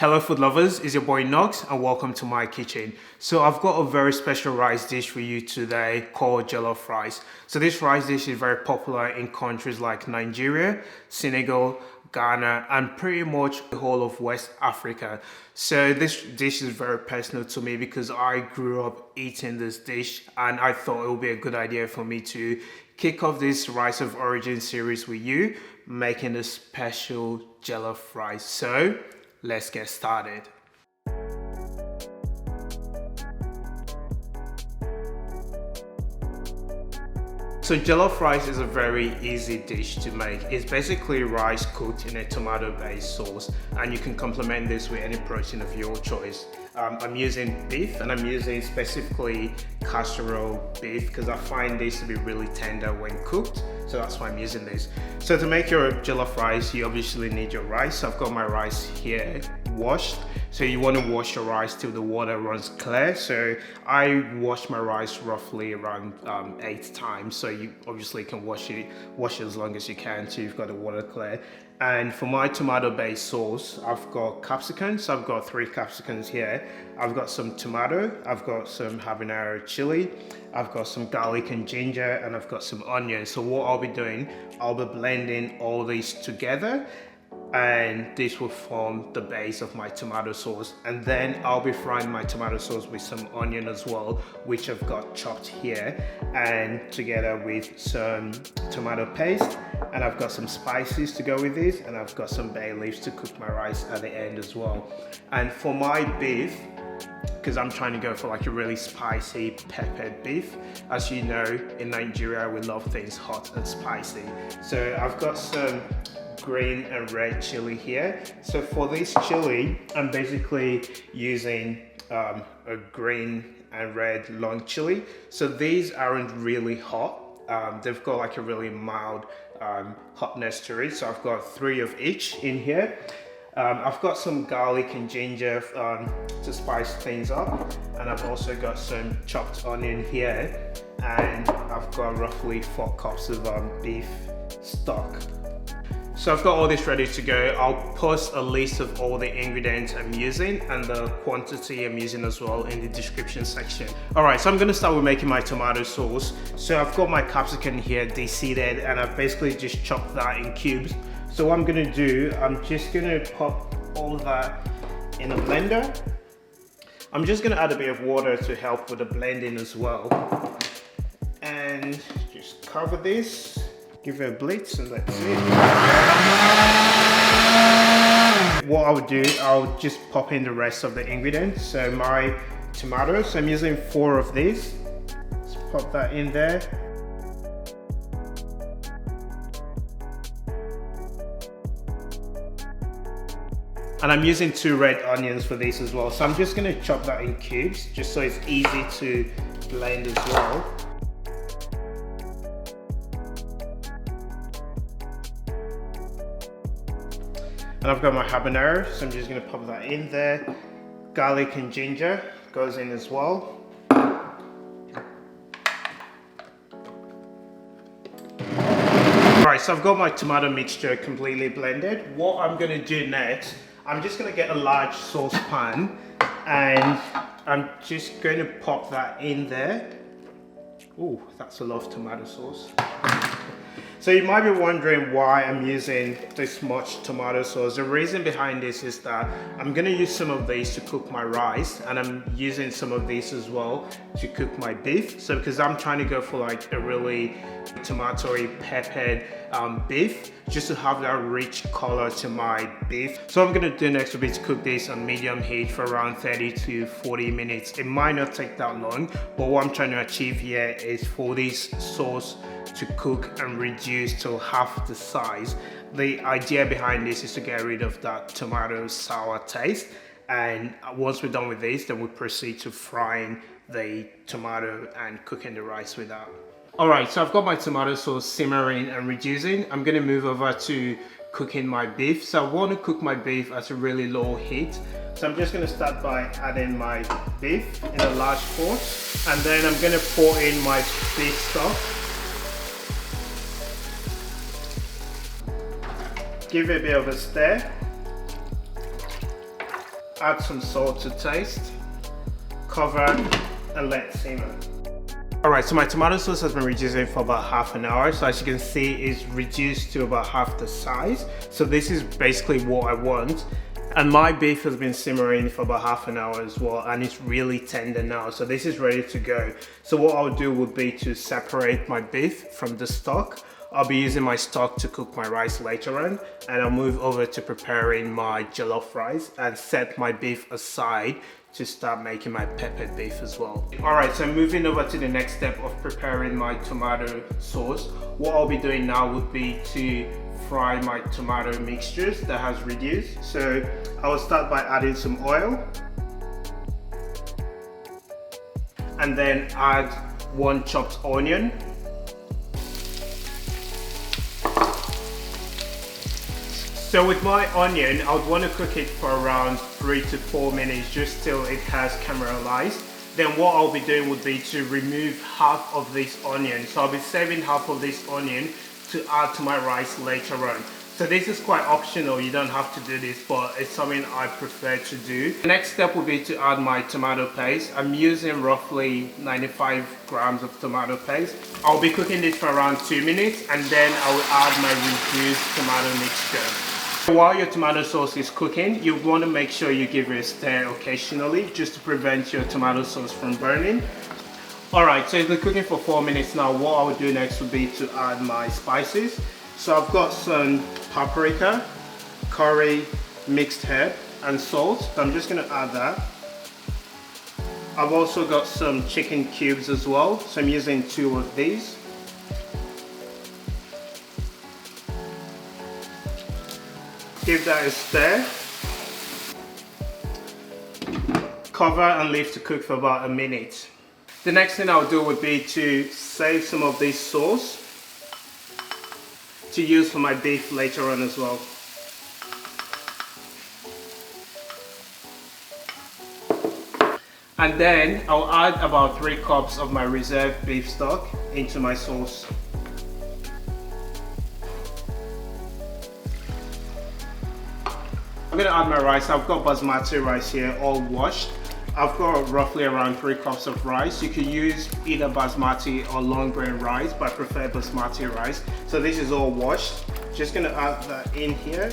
Hello food lovers, it's your boy Nox and welcome to my kitchen. So I've got a very special rice dish for you today called jollof rice. So this rice dish is very popular in countries like Nigeria, Senegal, Ghana and pretty much the whole of West Africa. So this dish is very personal to me because I grew up eating this dish and I thought it would be a good idea for me to kick off this rice of origin series with you, making a special jollof rice. So let's get started. So jollof rice is a very easy dish to make. It's basically rice cooked in a tomato-based sauce, and you can complement this with any protein of your choice. I'm using beef, and I'm using specifically casserole beef because I find this to be really tender when cooked. So that's why I'm using this. So to make your jollof rice, you obviously need your rice. So I've got my rice here washed. So you want to wash your rice till the water runs clear. So I wash my rice roughly around 8 times. So you obviously can wash it as long as you can till you've got the water clear. And for my tomato-based sauce, I've got capsicum. So I've got 3 capsicums here. I've got some tomato, I've got some habanero chili, I've got some garlic and ginger, and I've got some onion. So what I'll be doing, I'll be blending all these together, and this will form the base of my tomato sauce. And then I'll be frying my tomato sauce with some onion as well, which I've got chopped here, and together with some tomato paste. And I've got some spices to go with this, and I've got some bay leaves to cook my rice at the end as well. And for my beef, because I'm trying to go for like a really spicy peppered beef. As you know, in Nigeria we love things hot and spicy. So I've got some green and red chili here. So for this chili, I'm basically using a green and red long chili. So these aren't really hot. They've got like a really mild hotness to it. So I've got 3 of each in here. I've got some garlic and ginger to spice things up, and I've also got some chopped onion here, and I've got roughly 4 cups of beef stock. So I've got all this ready to go. I'll post a list of all the ingredients I'm using and the quantity I'm using as well in the description section. Alright, so I'm gonna start with making my tomato sauce. So I've got my capsicum here de-seeded, and I've basically just chopped that in cubes. So what I'm gonna do, I'm just gonna pop all that in a blender. I'm just gonna add a bit of water to help with the blending as well. And just cover this, give it a blitz, and that's it. What I'll do, I'll just pop in the rest of the ingredients. So my tomatoes, I'm using 4 of these. Let's pop that in there. And I'm using 2 red onions for this as well. So I'm just gonna chop that in cubes, just so it's easy to blend as well. And I've got my habanero, so I'm just gonna pop that in there. Garlic and ginger goes in as well. Right, so I've got my tomato mixture completely blended. What I'm gonna do next, I'm just gonna get a large saucepan, and I'm just going to pop that in there. Ooh, that's a lot of tomato sauce. So you might be wondering why I'm using this much tomato sauce. The reason behind this is that I'm gonna use some of these to cook my rice, and I'm using some of these as well to cook my beef. So because I'm trying to go for like a really tomatoey peppered beef, just to have that rich color to my beef. So what I'm gonna do next will be to cook this on medium heat for around 30 to 40 minutes. It might not take that long, but what I'm trying to achieve here is for this sauce to cook and reduce to half the size. The idea behind this is to get rid of that tomato sour taste, and once we're done with this, then we proceed to frying the tomato and cooking the rice with that. Alright, so I've got my tomato sauce simmering and reducing. I'm gonna move over to cooking my beef. So I want to cook my beef at a really low heat. So I'm just gonna start by adding my beef in a large pot, and then I'm gonna pour in my beef stock. Give it a bit of a stir. Add some salt to taste. Cover and let simmer. Alright, so my tomato sauce has been reducing for about half an hour. So as you can see, it's reduced to about half the size. So this is basically what I want. And my beef has been simmering for about half an hour as well, and it's really tender now. So this is ready to go. So what I'll do would be to separate my beef from the stock. I'll be using my stock to cook my rice later on, and I'll move over to preparing my jollof rice and set my beef aside to start making my peppered beef as well. Alright, so moving over to the next step of preparing my tomato sauce. What I'll be doing now would be to fry my tomato mixtures that has reduced. So I will start by adding some oil and then add 1 chopped onion. So with my onion, I would want to cook it for around 3 to 4 minutes just till it has caramelized. Then what I'll be doing would be to remove half of this onion. So I'll be saving half of this onion to add to my rice later on. So this is quite optional, you don't have to do this, but it's something I prefer to do. The next step will be to add my tomato paste. I'm using roughly 95 grams of tomato paste. I'll be cooking this for around 2 minutes, and then I will add my reduced tomato mixture. While your tomato sauce is cooking, you want to make sure you give it a stir occasionally just to prevent your tomato sauce from burning. Alright, so it's been cooking for 4 minutes now. What I would do next would be to add my spices. So I've got some paprika, curry, mixed herb and salt. So I'm just going to add that. I've also got some chicken cubes as well. So I'm using 2 of these. Give that a stir. Cover and leave to cook for about a minute. The next thing I'll do would be to save some of this sauce to use for my beef later on as well. And then I'll add about 3 cups of my reserved beef stock into my sauce. I'm going to add my rice. I've got basmati rice here, all washed. I've got roughly around 3 cups of rice. You could use either basmati or long grain rice, but I prefer basmati rice. So this is all washed. Just going to add that in here.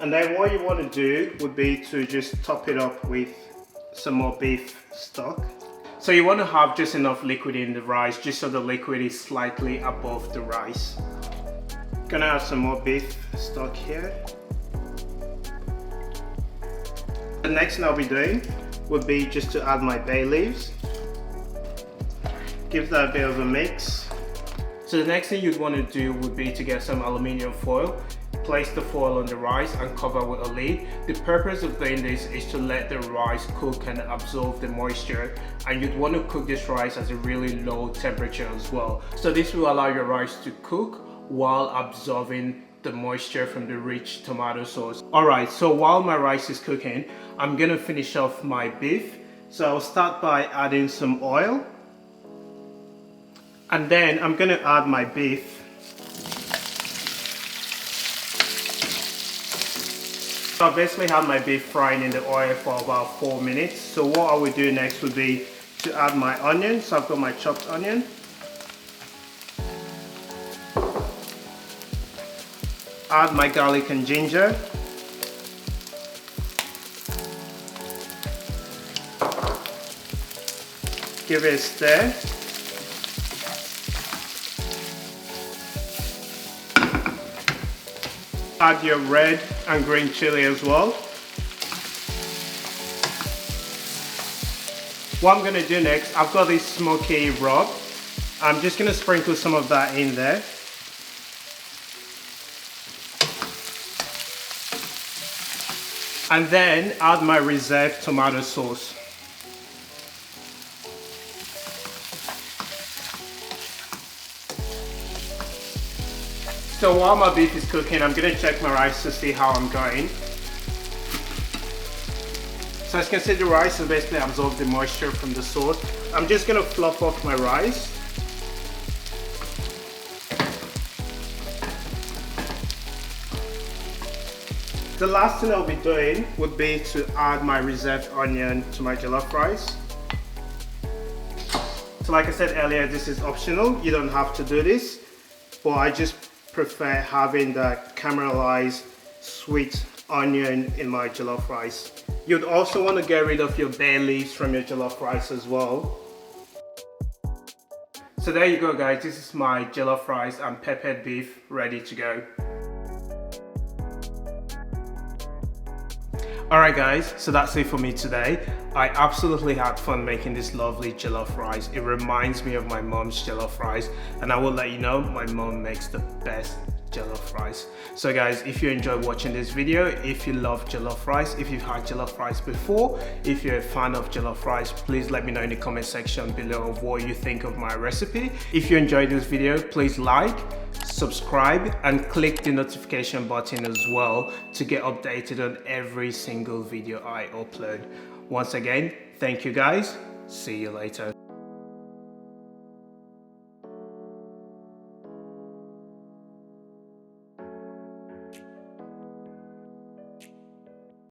And then what you want to do would be to just top it up with some more beef stock. So you want to have just enough liquid in the rice, just so the liquid is slightly above the rice. Gonna add some more beef stock here. The next thing I'll be doing would be just to add my bay leaves. Give that a bit of a mix. So the next thing you'd want to do would be to get some aluminium foil. Place the foil on the rice and cover with a lid. The purpose of doing this is to let the rice cook and absorb the moisture, and you'd want to cook this rice at a really low temperature as well. So this will allow your rice to cook while absorbing the moisture from the rich tomato sauce. Alright, so while my rice is cooking, I'm gonna finish off my beef. So I'll start by adding some oil, and then I'm gonna add my beef. So I basically had my beef frying in the oil for about 4 minutes. So what I would do next would be to add my onion. So I've got my chopped onion. Add my garlic and ginger. Give it a stir. Add your red and green chilli as well. What I'm gonna do next, I've got this smoky rub. I'm just gonna sprinkle some of that in there. And then add my reserved tomato sauce. So while my beef is cooking, I'm gonna check my rice to see how I'm going. So as you can see, the rice has basically absorbed the moisture from the sauce. I'm just gonna fluff off my rice. The last thing I'll be doing would be to add my reserved onion to my jollof rice. So like I said earlier, this is optional. You don't have to do this, but I just prefer having the caramelized sweet onion in my jollof rice. You'd also want to get rid of your bay leaves from your jollof rice as well. So there you go guys, this is my jollof rice and peppered beef ready to go. Alright guys, so that's it for me today. I absolutely had fun making this lovely jollof rice. It reminds me of my mom's jollof rice, and I will let you know my mom makes the best jollof rice. So guys, if you enjoyed watching this video, if you love jollof rice, if you've had jollof rice before, if you're a fan of jollof rice, please let me know in the comment section below of what you think of my recipe. If you enjoyed this video, please like, subscribe and click the notification button as well to get updated on every single video I upload. Once again, thank you guys. See you later.